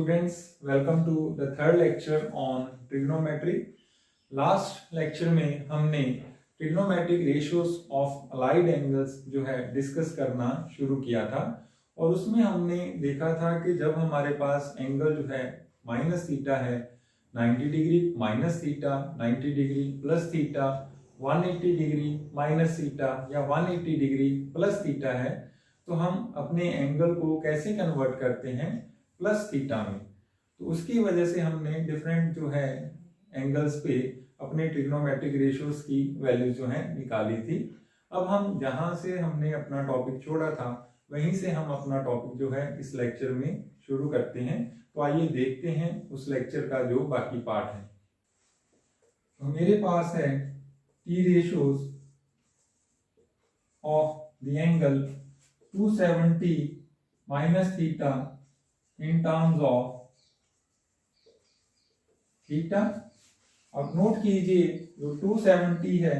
students, welcome to the third lecture on trigonometry. Last lecture में हमने trigonometric ratios of allied angles जो है discuss करना शुरू किया था और उसमें हमने देखा था कि जब हमारे पास एंगल जो है माइनस थीटा है 90 degree minus theta 90 degree plus theta 180 degree minus theta या 180 डिग्री प्लस थीटा है, तो हम अपने एंगल को कैसे कन्वर्ट करते हैं प्लस थीटा में। तो उसकी वजह से हमने डिफरेंट जो है एंगल्स पे अपने ट्रिग्नोमेट्रिक रेशियोज की वैल्यू जो है निकाली थी। अब हम जहां से हमने अपना टॉपिक छोड़ा था वहीं से हम अपना टॉपिक जो है इस लेक्चर में शुरू करते हैं। तो आइए देखते हैं उस लेक्चर का जो बाकी पार्ट है। तो मेरे पास है T ratios of the angle 270 minus theta in terms of theta. अब नोट कीजिए जो 270 है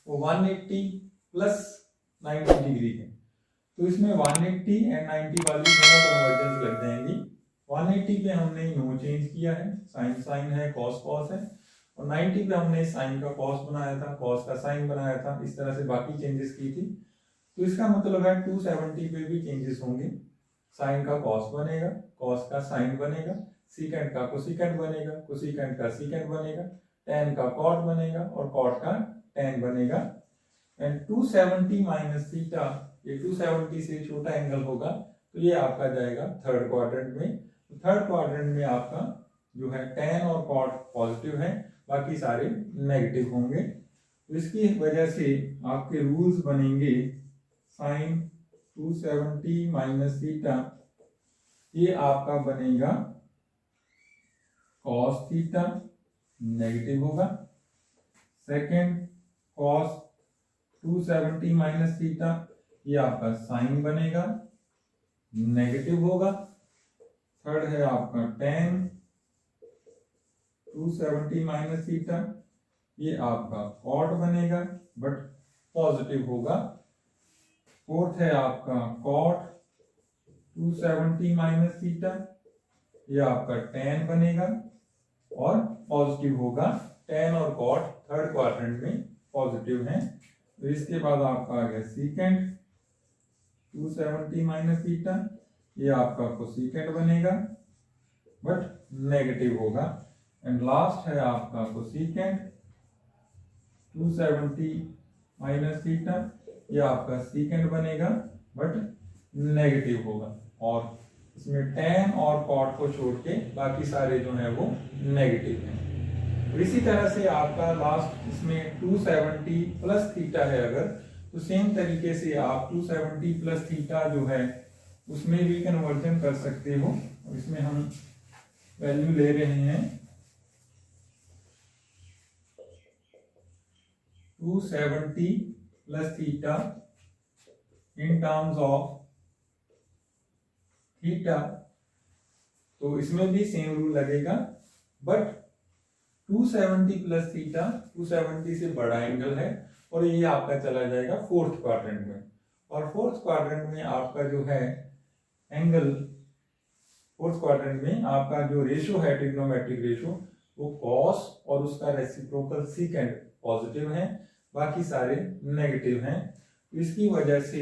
वो 180 प्लस 90 डिग्री है, तो इसमें 180 एंड 90 वाली दोनों कन्वर्जेंस लग जाएंगी। 180 पे हमने नो चेंज किया है, साइन साइन है, कॉस कॉस है, और 90 पे हमने साइन का कॉस बनाया था, कॉस का साइन बनाया था, इस तरह से बाकी चेंजेस की थी। तो इसका मतलब है 270 पे भी चेंजेस होंगे। साइन का कॉस बनेगा, कॉस का साइन बनेगा, सीकेंड का कोसिकेंड बनेगा, कोसिकेंड का सीकेंड बनेगा, टेन का कॉट बनेगा और कॉट का टेन बनेगा। एंड 270 माइनस थीटा, ये 270 से छोटा एंगल होगा तो ये आपका जाएगा थर्ड क्वाड्रेंट में। तो थर्ड क्वाड्रेंट में आपका जो है टेन और कॉट पॉजिटिव है, बाकी सारे नेगेटिव होंगे। तो इसकी वजह से आपके रूल्स बनेंगे साइन 270 माइनस थीटा, ये आपका बनेगा कॉस थीटा, नेगेटिव होगा। सेकेंड कॉस 270 माइनस थीटा, ये आपका साइन बनेगा, नेगेटिव होगा। थर्ड है आपका टेन 270 माइनस थीटा, ये आपका कॉट बनेगा बट पॉजिटिव होगा। फोर्थ है आपका कॉट 270 माइनस थीटा, ये आपका टेन बनेगा और पॉजिटिव होगा। टेन और कॉट थर्ड क्वाड्रेंट में पॉजिटिव हैं। तो इसके बाद आपका आ गया सीकेंड 270 माइनस थीटा, ये आपका कोसिकेंड बनेगा बट नेगेटिव होगा। एंड लास्ट है आपका कोसिकेंड 270 माइनस थीटा, ये आपका सीकेंड बनेगा बट नेगेटिव होगा। और इसमें टेन और कॉट को छोड़ के बाकी सारे जो है वो नेगेटिव हैं। तो इसी तरह से आपका लास्ट इसमें 270 प्लस थीटा है अगर, तो सेम तरीके से आप 270 प्लस थीटा जो है उसमें भी कन्वर्जन कर सकते हो। और इसमें हम वैल्यू ले रहे हैं 270 plus theta in terms of theta. तो इसमें भी सेम रूल लगेगा बट 270 प्लस थीटा 270 से बड़ा एंगल है और ये आपका चला जाएगा फोर्थ क्वाड्रेंट में। और फोर्थ क्वाड्रेंट में आपका जो है एंगल, फोर्थ क्वाड्रेंट में आपका जो रेशियो है ट्रिग्नोमेट्रिक रेशियो वो कॉस और उसका रेसिप्रोकल सीकेंड पॉजिटिव है, बाकी सारे नेगेटिव हैं। इसकी वजह से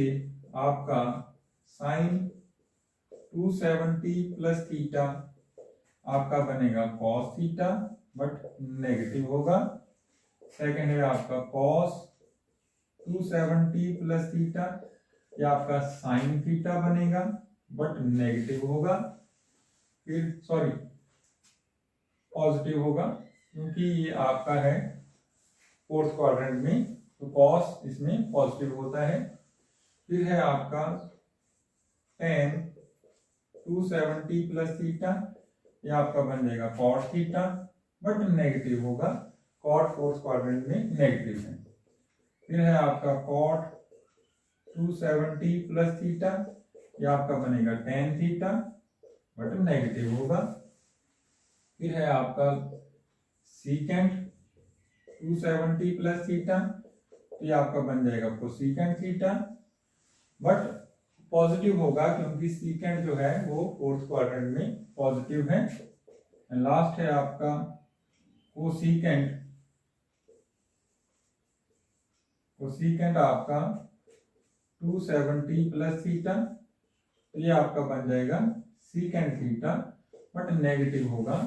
आपका साइन 270 प्लस थीटा आपका बनेगा कॉस थीटा बट नेगेटिव होगा। सेकेंड है आपका कॉस 270 प्लस थीटा, ये आपका साइन थीटा बनेगा बट नेगेटिव होगा। फिर सॉरी पॉजिटिव होगा क्योंकि ये आपका है फोर्थ क्वाड्रेंट में, तो कॉस इसमें पॉजिटिव होता है। फिर है आपका टेन 270 प्लस थीटा, ये आपका बन जाएगा कॉट थीटा बट नेगेटिव होगा, कॉट फोर्थ क्वाड्रेंट में नेगेटिव है। फिर है आपका कॉट 270 प्लस थीटा, ये आपका बनेगा टेन थीटा बट नेगेटिव होगा। फिर है आपका सीकेंड 270 प्लस थीटा, ये आपका बन जाएगा कोसिकेंड थीटा बट पॉजिटिव होगा क्योंकि सीकेंड जो है वो फोर्थ क्वाड्रेंट में पॉजिटिव है। लास्ट है आपका कोसीकेंट आपका 270 प्लस थीटा, तो ये आपका बन जाएगा सीकेंट थीटा, बट नेगेटिव होगा।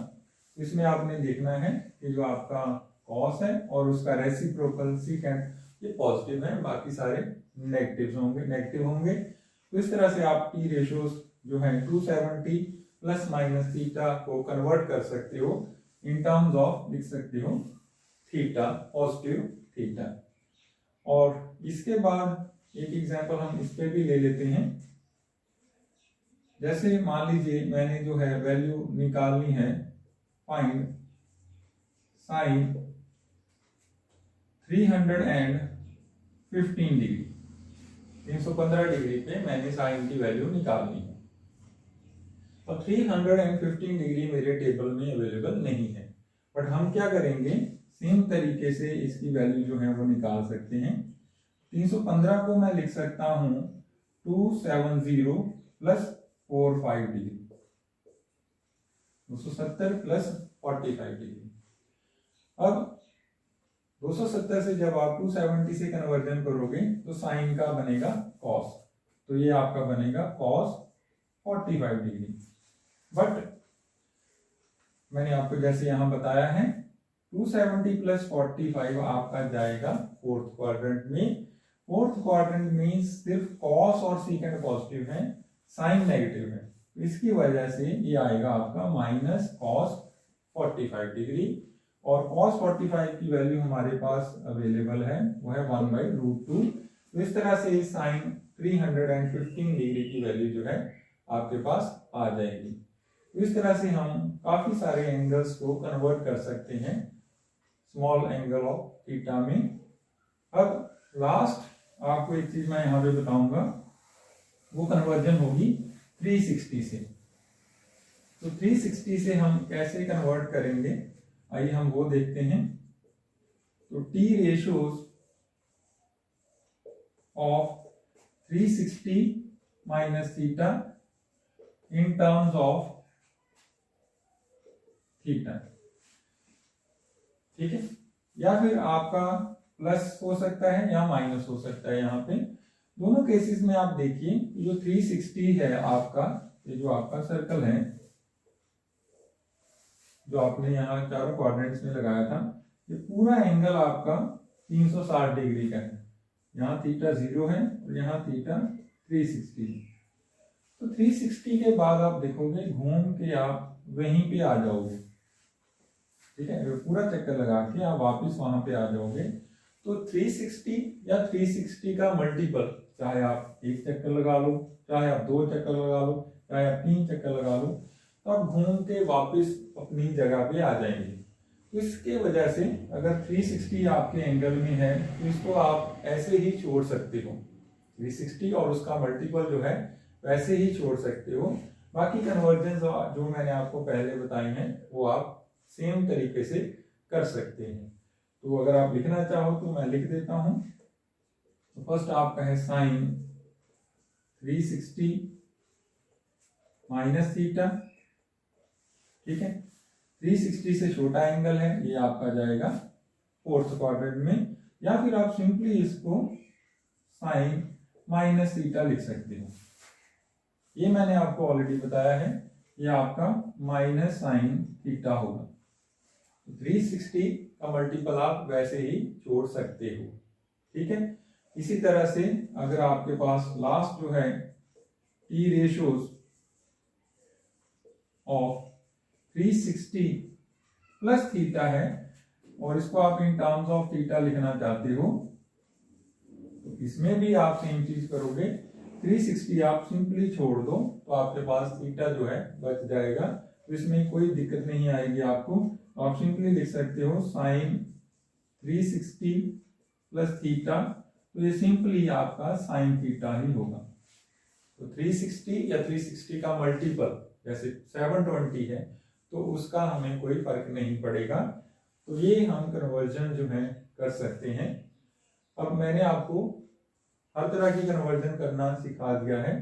इसमें आपने देखना है कि जो आपका कॉस है और उसका रेसिप्रोकल सीकेंट ये पॉजिटिव है, बाकी सारे नेगेटिव होंगे। तो इस तरह से आप टी रेशियोज जो है 270 प्लस माइनस थीटा को कन्वर्ट कर सकते हो, इन टर्म्स ऑफ लिख सकते हो थीटा, पॉजिटिव थीटा। और इसके बाद एक एग्जांपल हम इस पे भी ले लेते हैं। जैसे मान लीजिए मैंने जो है वैल्यू निकालनी है, फाइंड साइन 315 डिग्री, 315 डिग्री पे मैंने साइन की वैल्यू निकालनी है। और 315 डिग्री मेरे टेबल में अवेलेबल नहीं है, बट हम क्या करेंगे, सेम तरीके से इसकी वैल्यू जो है वो निकाल सकते हैं। 315 को मैं लिख सकता हूं 270 प्लस 45 डिग्री, 270 प्लस 45 डिग्री। अब 270 से जब आप 270 से कन्वर्जन करोगे तो साइन का बनेगा कॉस, तो ये आपका बनेगा कॉस 45 डिग्री। बट मैंने आपको जैसे यहां बताया है 270 प्लस 45 आपका जाएगा फोर्थ क्वाड्रेंट में। फोर्थ क्वाड्रेंट में सिर्फ कॉस और सीकेंट पॉजिटिव है, साइन नेगेटिव है, इसकी वजह से ये आएगा आपका माइनस कॉस 45 डिग्री। और cos 45 की वैल्यू हमारे पास अवेलेबल है, वो है 1/√2। तो इस तरह से साइन 315 डिग्री की वैल्यू जो है आपके पास आ जाएगी। तो इस तरह से हम काफी सारे एंगल्स को कन्वर्ट कर सकते हैं स्मॉल एंगल ऑफ थीटा में। अब लास्ट आपको एक चीज मैं यहाँ पे बताऊंगा, वो कन्वर्जन होगी 360 से। तो 360 से हम कैसे कन्वर्ट करेंगे, आइए हम वो देखते हैं। तो T ratios of 360 minus theta in terms of theta, ठीक है, या फिर आपका प्लस हो सकता है या माइनस हो सकता है। यहाँ पे दोनों केसेस में आप देखिए, जो 360 है आपका, ये जो आपका सर्कल है जो आपने यहाँ चारों क्वाड्रेंट्स में लगाया था, ये पूरा एंगल आपका 360 डिग्री का है। यहाँ थीटा 0 है और यहाँ थीटा 360 है। तो 360 के बाद आप देखोगे घूम के आप वहीं पे आ जाओगे, ठीक है, पूरा चक्कर लगा के आप वापस वहां पे आ जाओगे। तो 360 या 360 का मल्टीपल, चाहे आप एक चक्कर लगा लो, चाहे आप 2 चक्कर लगा लो, चाहे आप 3 चक्कर लगा लो, तो आप घूम के वापस अपनी जगह पे आ जाएंगे। तो इसके वजह से अगर 360 आपके एंगल में है तो इसको आप ऐसे ही छोड़ सकते हो, 360 और उसका मल्टीपल जो है वैसे ही छोड़ सकते हो। बाकी कन्वर्जन जो मैंने आपको पहले बताए हैं वो आप सेम तरीके से कर सकते हैं। तो अगर आप लिखना चाहो तो मैं लिख देता हूं। तो फर्स्ट आपका है साइन 360 माइनस थीटा, ठीक है, 360 से छोटा एंगल है, ये आपका जाएगा फोर्थ क्वाड्रेंट में, या फिर आप सिंपली इसको साइन माइनस थीटा लिख सकते हो। ये मैंने आपको ऑलरेडी बताया है, ये आपका माइनस साइन थीटा होगा। 360 का मल्टीपल आप वैसे ही छोड़ सकते हो, ठीक है। इसी तरह से अगर आपके पास लास्ट जो है T ratios of 360 plus theta है और इसको आप इन टर्म्स ऑफ थीटा लिखना चाहते हो, तो इसमें भी आप सेम चीज करोगे। 360 आप सिंपली छोड़ दो तो आपके पास थीटा जो है बच जाएगा, तो इसमें कोई दिक्कत नहीं आएगी आपको। आप सिंपली लिख सकते हो साइन 360 प्लस थीटा, तो ये सिंपली आपका साइन थीटा ही होगा। तो 360 या 360 का मल्टीपल जैसे 720 है तो उसका हमें कोई फर्क नहीं पड़ेगा। तो ये हम कन्वर्जन जो है कर सकते हैं। अब मैंने आपको हर तरह की कन्वर्जन करना सिखा दिया है।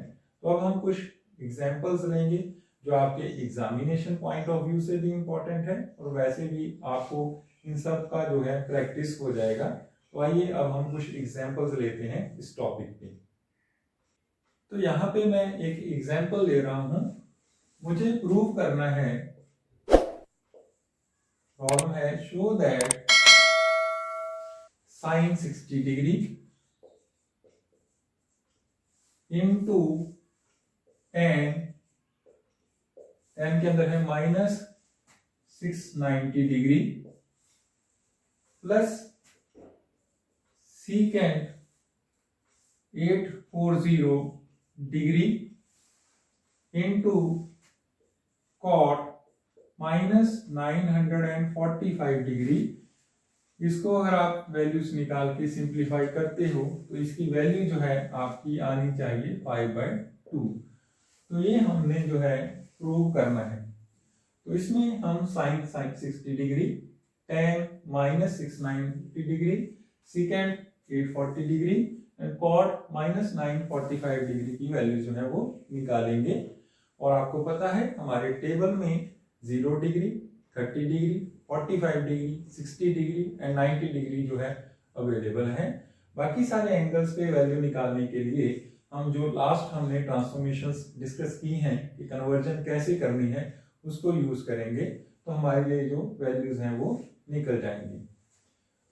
तो अब हम कुछ एग्जाम्पल्स लेंगे जो आपके एग्जामिनेशन पॉइंट ऑफ व्यू से भी इम्पोर्टेंट है और वैसे भी आपको इन सब का जो है प्रैक्टिस हो जाएगा। तो आइए अब हम कुछ एग्जाम्पल्स लेते हैं इस टॉपिक पे। तो यहाँ पे मैं एक एग्जाम्पल ले रहा हूं, मुझे प्रूव करना है, प्रॉब्लम है show that sine 60 degree into tan के अंदर है minus 690 degree plus secant 840 degree into cot minus 945 degree. इसको अगर आप वैल्यूज निकाल के सिंप्लीफाई करते हो तो इसकी वैल्यू जो है आपकी आनी चाहिए 5/2। तो ये हमने जो है प्रूव करना है। तो इसमें हम sine 60 degree, tan minus 690 degree, secant 840 degree and cot minus 945 degree की वैल्यू जो है वो निकालेंगे। और आपको पता है हमारे टेबल में 0 degree, 30 degree, 45 degree, 60 degree and 90 degree जो है अवेलेबल है। बाकी सारे एंगल्स पे वैल्यू निकालने के लिए हम जो लास्ट हमने ट्रांसफॉर्मेशंस डिस्कस की हैं कि कन्वर्जन कैसे करनी है उसको यूज करेंगे, तो हमारे लिए जो वैल्यूज हैं वो निकल जाएंगी।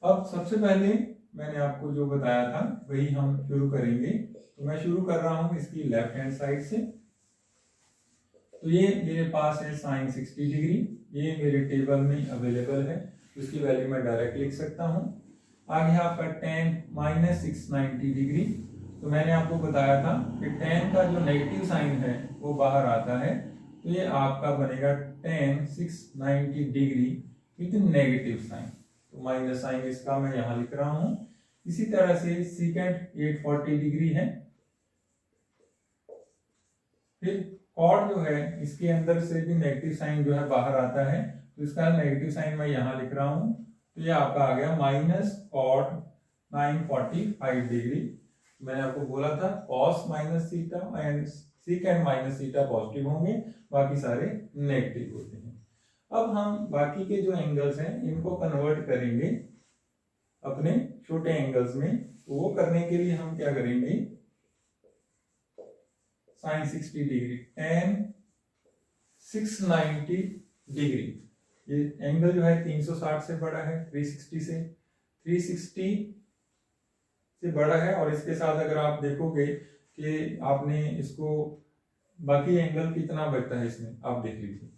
अब सबसे पहले मैंने आपको जो बताया था वही हम शुरू करेंगे। तो मैं शुरू कर रहा हूं इसकी लेफ्ट हैंड साइड से। तो ये मेरे पास है साइन 60 डिग्री, ये मेरे टेबल में अवेलेबल है, तो इसकी वैल्यू मैं डायरेक्ट लिख सकता हूं। आगे आपका tan माइनस 690 डिग्री, तो मैंने आपको बताया था कि tan का जो नेगेटिव साइन है वो बाहर आता है, तो ये आपका बनेगा tan 690 degree with negative sign, तो माइनस साइन इसका मैं यहाँ लिख रहा हूँ। इसी तरह से सीकेंट 840 डिग्री है। फिर कॉट जो है इसके अंदर से भी नेगेटिव साइन जो है बाहर आता है, तो इसका नेगेटिव साइन मैं यहाँ लिख रहा हूँ, तो ये आपका आ गया माइनस कॉट 945 डिग्री। मैंने आपको बोला था cos minus theta and secant minus theta positive होंगे, बाकी सारे नेगेटिव होते हैं। अब हम बाकी के जो एंगल्स हैं इनको कन्वर्ट करेंगे अपने छोटे एंगल्स में। तो वो करने के लिए हम क्या करेंगे, साइन 60 डिग्री tan 690 डिग्री, ये एंगल जो है 360 से बड़ा है, 360 से बड़ा है। और इसके साथ अगर आप देखोगे कि आपने इसको बाकी एंगल कितना बचता है इसमें, आप देख लीजिए।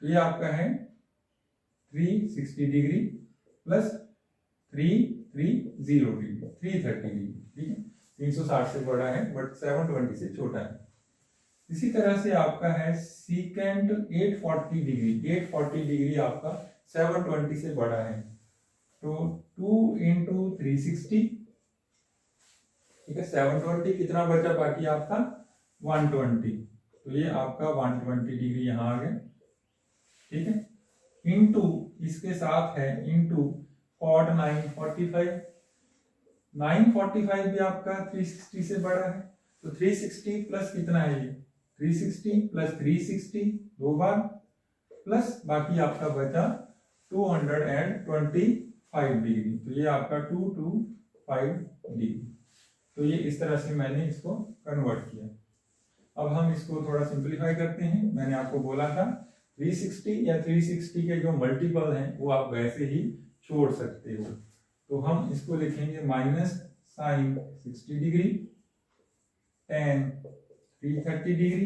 तो ये आपका है 360 डिग्री प्लस 330 डिग्री, 330 डिग्री, ठीक है। 360 से बड़ा है बट 720 से छोटा है। इसी तरह से आपका है सीकेंट 840 डिग्री, 840 डिग्री आपका 720 से बड़ा है, तो 2 इंटू 360, ठीक है। 720 कितना बचा बाकी आपका 120, तो ये आपका 120 डिग्री यहाँ आ गया, ठीक है। इंटू इसके साथ है इंटू कॉट 945 भी आपका 360 से बड़ा है, तो 360 प्लस कितना है ये 360 प्लस 360 दो बार, प्लस बाकी आपका बचा 225 डिग्री, तो ये आपका 225 डिग्री। तो ये इस तरह से मैंने इसको कन्वर्ट किया। अब हम इसको थोड़ा सिंप्लीफाई करते हैं। मैंने आपको बोला था 360 या 360 के जो मल्टीपल हैं वो आप वैसे ही छोड़ सकते हो। तो हम इसको लिखेंगे minus sine 60 degree tan 330 degree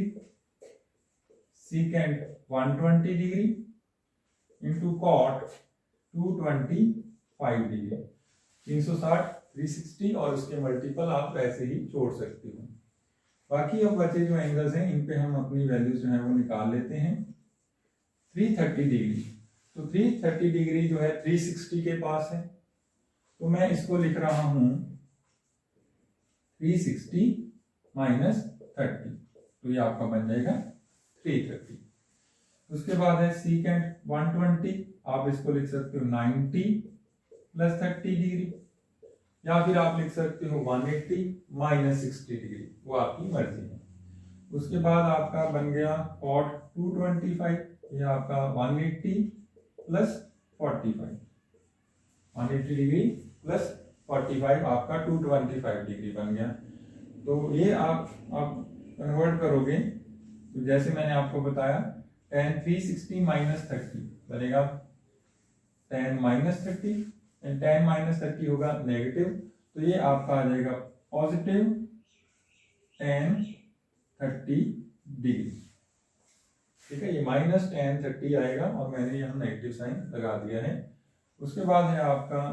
secant 120 degree into cot 225 degree. 360, 360 और उसके मल्टीपल आप वैसे ही छोड़ सकते हो। बाकी अब बचे जो एंगल्स हैं इन पे हम अपनी वैल्यूज जो है वो निकाल लेते हैं। 330 डिग्री, तो 330 डिग्री जो है 360 के पास है, तो मैं इसको लिख रहा हूं 360 माइनस 30, तो ये आपका बन जाएगा 330। उसके बाद है सीकेंट 120, आप इसको लिख सकते हो 90 प्लस 30 डिग्री। या फिर आप लिख सकते हो 180 माइनस 60 डिग्री, वो आपकी मर्जी है। उसके बाद आपका बन गया cot 225, ये आपका 180 प्लस 45, 180 डिग्री प्लस 45 आपका 225 डिग्री बन गया। तो ये आप कन्वर्ट करोगे तो जैसे मैंने आपको बताया tan 360 माइनस 30 बनेगा tan minus 30, and tan minus 30 होगा नेगेटिव, तो ये आपका आ जाएगा पॉजिटिव tan 30 डिग्री। ठीक है, ये माइनस tan 30 आएगा और मैंने यहाँ नेगेटिव साइन लगा दिया है। उसके बाद है आपका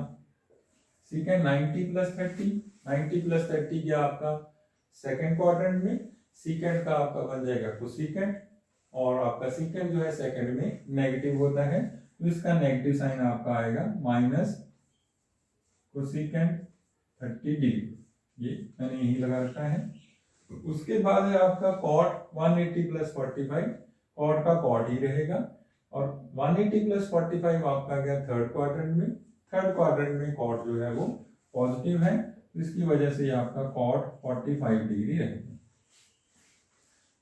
secant 90 प्लस 30, 90 प्लस 30 क्या आपका सेकेंड क्वाड्रेंट में, secant का आपका बन जाएगा कोसेकेंट, और आपका secant जो है सेकेंड में नेगेटिव होता है, तो इसका नेगेटिव साइन आपका आएगा माइनस कोसेकेंट 30 डिग्री, ये मैंने यही लगा रखा है। उसके बाद है आपका cot 180 प्लस 45, cot का cot ही रहेगा, और 180 प्लस 45 आपका गया थर्ड क्वाड्रेंट में, थर्ड क्वाड्रेंट में cot जो है वो पॉजिटिव है, तो इसकी वजह से आपका cot 45 डिग्री रहेगा।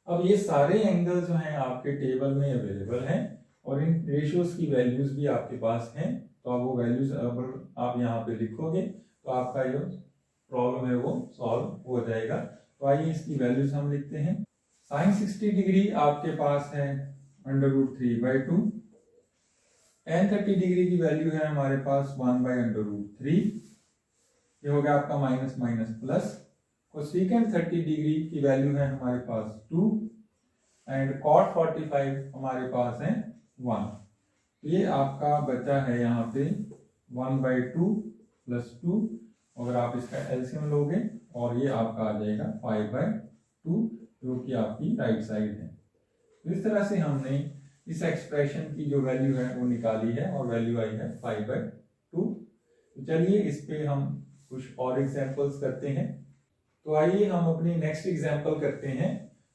अब ये सारे एंगल जो हैं आपके टेबल में अवेलेबल हैं और इन रेशियोज की वैल्यूज भी आपके पास हैं, तो आप वो वैल्यूज अगर आप यहाँ पे लिखोगे तो आपका जो प्रॉब्लम है वो सॉल्व हो जाएगा। तो आइए इसकी वैल्यूज हम लिखते हैं। साइन 60 डिग्री आपके पास है √3/2, tan 30 डिग्री की वैल्यू है हमारे पास 1/√3, ये हो गया आपका minus minus plus. Cosecant 30 degree की वैल्यू है हमारे पास 2, एंड cot 45 हमारे पास है 1, ये आपका बचा है यहाँ पे 1/2 प्लस 2, अगर आप इसका एलसीएम लोगे और ये आपका आ जाएगा 5/2, जो कि आपकी राइट साइड है। तो इस तरह से हमने इस एक्सप्रेशन की जो वैल्यू है वो निकाली है और वैल्यू आई है 5/2। तो चलिए इस पे हम कुछ और एग्जांपल्स करते हैं। तो आइए हम अपनी नेक्स्ट एग्जांपल करते हैं।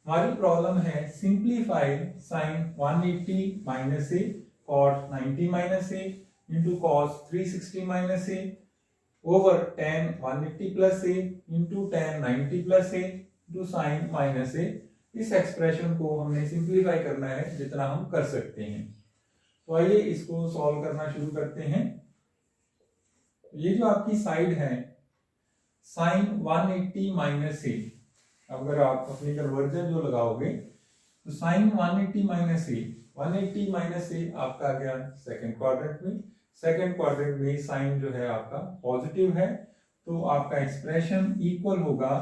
हमारी प्रॉब्लम है simplify sin 180 minus a cot 90 minus a into cos 360 minus a over tan 180 plus a into tan 90 plus a into sine minus a। इस एक्सप्रेशन को हमने सिंप्लीफाई करना है जितना हम कर सकते हैं। तो आइए इसको सॉल्व करना शुरू करते हैं। ये जो आपकी साइड है sin 180 माइनस a, अगर आप अपनी कन्वर्जन जो लगाओगे तो sin 180 minus a, 180 minus a आपका आ गया सेकेंड क्वाड्रेंट में, सेकेंड क्वाड्रेंट में साइन जो है आपका पॉजिटिव है, तो आपका एक्सप्रेशन इक्वल होगा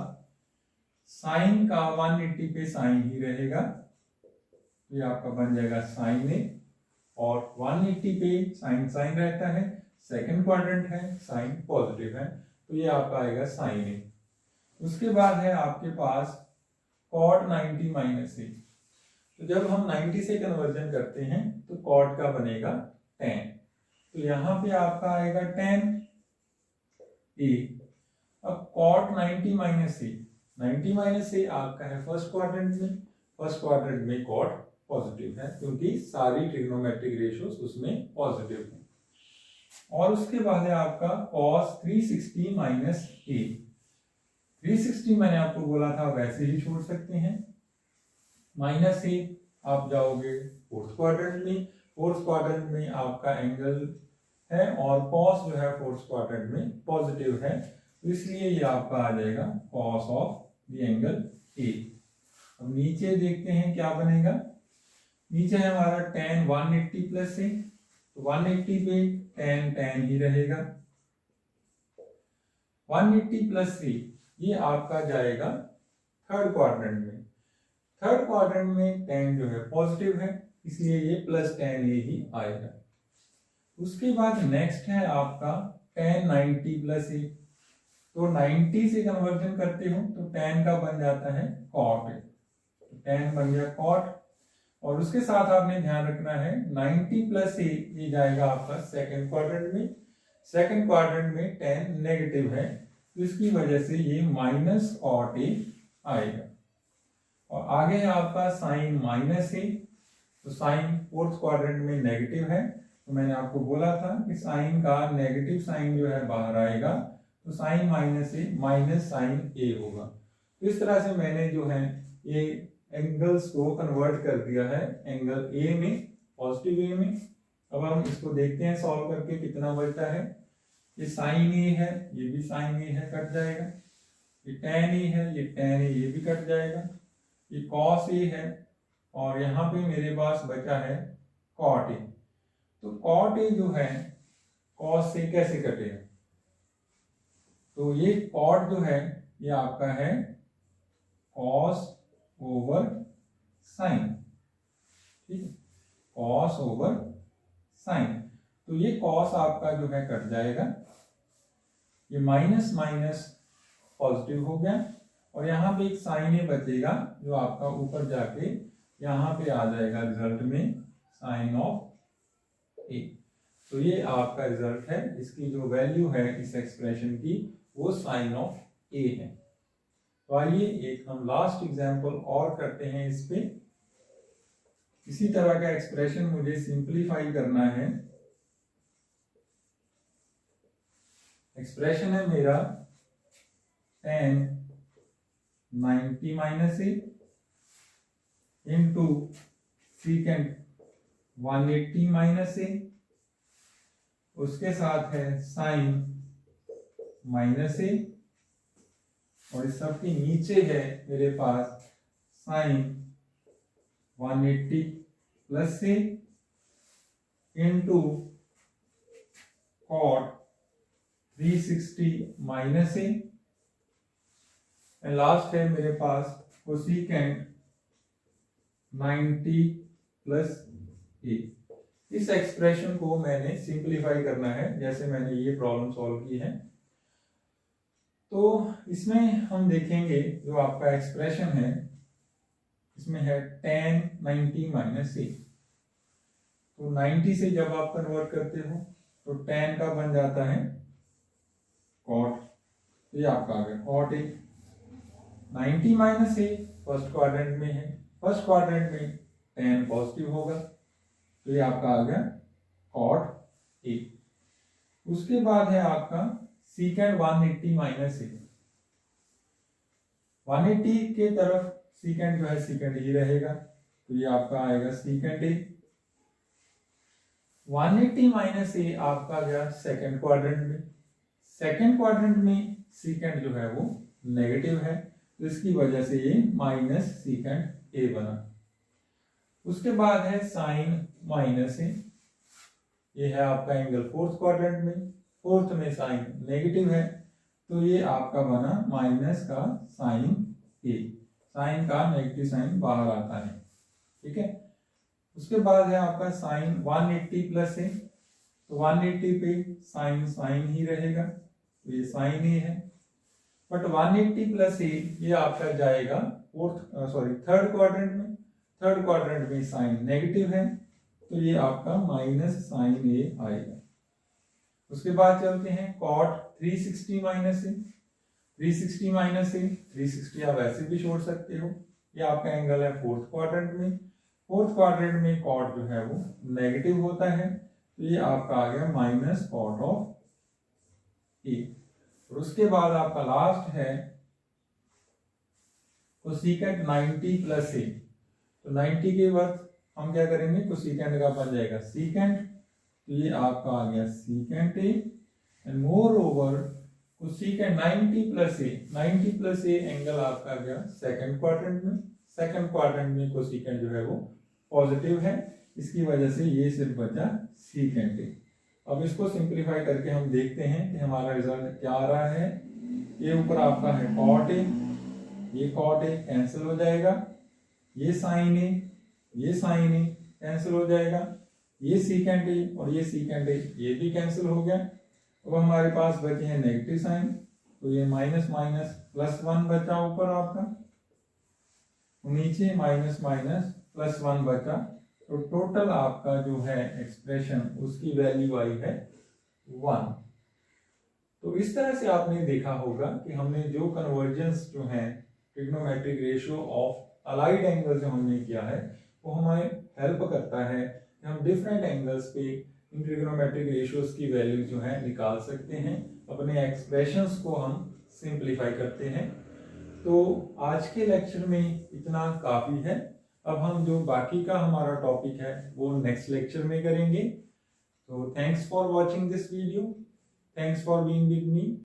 साइन का 180 पे साइन ही रहेगा, ये आपका बन जाएगा साइन a, और 180 पे साइन साइन रहता है, सेकेंड क्वाड्रेंट है, साइन पॉजिटिव है, तो ये आपका आएगा साइन a। उसके बाद है आपके पास cot 90 माइनस a, तो जब हम 90 से कन्वर्जन करते हैं तो cot का बनेगा tan, तो यहाँ पे आपका आएगा tan a। अब cot 90 minus a, 90 minus a आपका है फर्स्ट क्वाड्रेंट में, फर्स्ट क्वाड्रेंट में cot पॉजिटिव है क्योंकि सारी ट्रिग्नोमेट्रिक रेशियोज उसमें पॉजिटिव है। और उसके बाद है आपका cos 360 माइनस a, 360 मैंने आपको बोला था वैसे ही छोड़ सकते हैं, माइनस a आप जाओगे फोर्थ क्वाड्रेंट में, फोर्थ क्वाड्रेंट में आपका एंगल है और cos जो है फोर्थ क्वाड्रेंट में पॉजिटिव है, तो इसलिए ये आपका आ जाएगा cos of the angle a। अब नीचे देखते हैं क्या बनेगा। नीचे है हमारा tan 180 प्लस a, तो 180 पे tan ही रहेगा, 180 प्लस a ये आपका जाएगा थर्ड क्वाड्रेंट में, थर्ड क्वाड्रेंट में tan जो है पॉजिटिव है, इसलिए ये प्लस tan a ही आएगा। उसके बाद नेक्स्ट है आपका tan 90 प्लस a, तो 90 से कन्वर्जन करते हो तो tan का बन जाता है cot, तो tan बन गया cot। और उसके साथ आपने ध्यान रखना है 90 प्लस a ये जाएगा आपका सेकेंड क्वाड्रेंट में, सेकेंड क्वाड्रेंट में tan नेगेटिव है, तो इसकी वजह से ये माइनस cot a आएगा। और आगे है आपका साइन माइनस a, तो साइन फोर्थ क्वाड्रेंट में नेगेटिव है, तो मैंने आपको बोला था कि साइन का नेगेटिव साइन जो है बाहर आएगा, तो साइन माइनस ए माइनस साइन ए होगा। तो इस तरह से मैंने जो है ये एंगल्स को कन्वर्ट कर दिया है एंगल ए में, पॉजिटिव ए में। अब हम इसको देखते हैं सॉल्व करके कितना बचता है। ये साइन ए है, ये भी साइन ए है, कट जाएगा। ये टेन ए है, ये टेन ए, ये भी कट जाएगा। ये कॉस ए है और यहाँ पे मेरे पास बचा है कॉट ए। तो कॉट ए जो है कॉस से कैसे कटेगा, तो ये कॉट जो है ये आपका है कॉस ओवर साइन, ठीक है, कॉस ओवर साइन। तो ये कॉस आपका जो है कट जाएगा, ये माइनस माइनस पॉजिटिव हो गया और यहाँ पे एक साइन ए बचेगा जो आपका ऊपर जाके यहाँ पे आ जाएगा रिजल्ट में साइन ऑफ ए। तो ये आपका रिजल्ट है, इसकी जो वैल्यू है इस एक्सप्रेशन की वो साइन ऑफ ए है। तो आइए एक हम लास्ट एग्जांपल और करते हैं इस पे। इसी तरह का एक्सप्रेशन मुझे सिंपलीफाई करना है। एक्सप्रेशन है मेरा tan 90 माइनस ए इंटू सीकेंट 180 माइनस ए, उसके साथ है साइन माइनस ए और इस सब के नीचे है मेरे पास sine 180 plus A into cot 360 minus A and last है मेरे पास कोसेकेंट 90 प्लस ए। इस एक्सप्रेशन को मैंने सिंपलीफाई करना है जैसे मैंने ये प्रॉब्लम सॉल्व की है। तो इसमें हम देखेंगे जो आपका एक्सप्रेशन है इसमें है tan 90 माइनस ए। तो 90 से जब आप कन्वर्ट करते हो तो tan का बन जाता है cot, तो ये आपका आ गया cot ए। 90 माइनस ए फर्स्ट क्वाड्रेंट में है, फर्स्ट क्वाड्रेंट में tan पॉजिटिव होगा तो ये आपका आ गया cot ए। उसके बाद है आपका सीकेंट 180 माइनस ए। 180 के तरफ सीकेंट जो है सीकेंट ही रहेगा तो ये आपका आएगा सीकेंट ए। 180 माइनस ए आपका गया सेकेंड क्वाड्रेंट में, सेकेंड क्वाड्रेंट में सीकेंट जो है वो नेगेटिव है तो इसकी वजह से ये माइनस सीकेंट ए बना। उसके बाद है साइन माइनस ए, ये है आपका एंगल फोर्थ क्वाड्रेंट में, फोर्थ में साइन नेगेटिव है तो ये आपका बना माइनस का साइन ए, साइन का नेगेटिव साइन बाहर आता है, ठीक है। उसके बाद है आपका साइन 180 प्लस ए, तो 180 पे साइन साइन ही रहेगा तो ये साइन ए है। बट 180 प्लस ए ये आपका जाएगा थर्ड क्वाड्रेंट में, थर्ड क्वाड्रेंट में साइन नेगेटिव है तो ये आपका माइनस साइन ए आएगा। उसके बाद चलते हैं cot 360 माइनस ए, 360 माइनस ए, 360 आप ऐसे भी छोड़ सकते हो, ये आपका एंगल है फोर्थ क्वाड्रेंट में, फोर्थ क्वाड्रेंट में cot जो है वो नेगेटिव होता है तो ये आपका आ गया माइनस cot ऑफ ए। और उसके बाद आपका लास्ट है कोसेकेंट 90 प्लस ए, तो 90 के बाद हम क्या करेंगे कोसेकेंट का बन जाएगा सीकेंट तो ये आपका आ गया secant A and more over cosecant 90 plus A, 90 plus A angle आपका गया सेकंड क्वाड्रेंट में, सेकंड क्वाड्रेंट में कोसेकेंट जो है वो पॉजिटिव है इसकी वजह से ये सिर्फ बचा सीकेंट ए। अब इसको सिंपलीफाई करके हम देखते हैं कि हमारा रिजल्ट क्या आ रहा है। ये ऊपर आपका है cot ए, ये cot ए कैंसिल हो जाएगा, ये साइन ए, ये साइन ए कैंसिल हो जाएगा, ये सीकेंट ए और ये सीकेंट ए ये भी कैंसिल हो गया। अब हमारे पास बचे हैं नेगेटिव साइन तो ये माइनस माइनस प्लस 1 बचा ऊपर आपका, नीचे माइनस माइनस प्लस 1 बचा तो टोटल आपका जो है एक्सप्रेशन उसकी वैल्यू आई है 1। तो इस तरह से आपने देखा होगा कि हमने जो कन्वर्जेंस जो है trigonometric ratio of allied angle जो हमने किया है वो हमें हेल्प करता है कि हम डिफरेंट एंगल्स पे इन ट्रिग्नोमेट्रिक रेशियोज की वैल्यू जो है निकाल सकते हैं, अपने एक्सप्रेशंस को हम सिंप्लीफाई करते हैं। तो आज के लेक्चर में इतना काफ़ी है। अब हम जो बाकी का हमारा टॉपिक है वो नेक्स्ट लेक्चर में करेंगे। तो thanks for watching this video, thanks for being with me.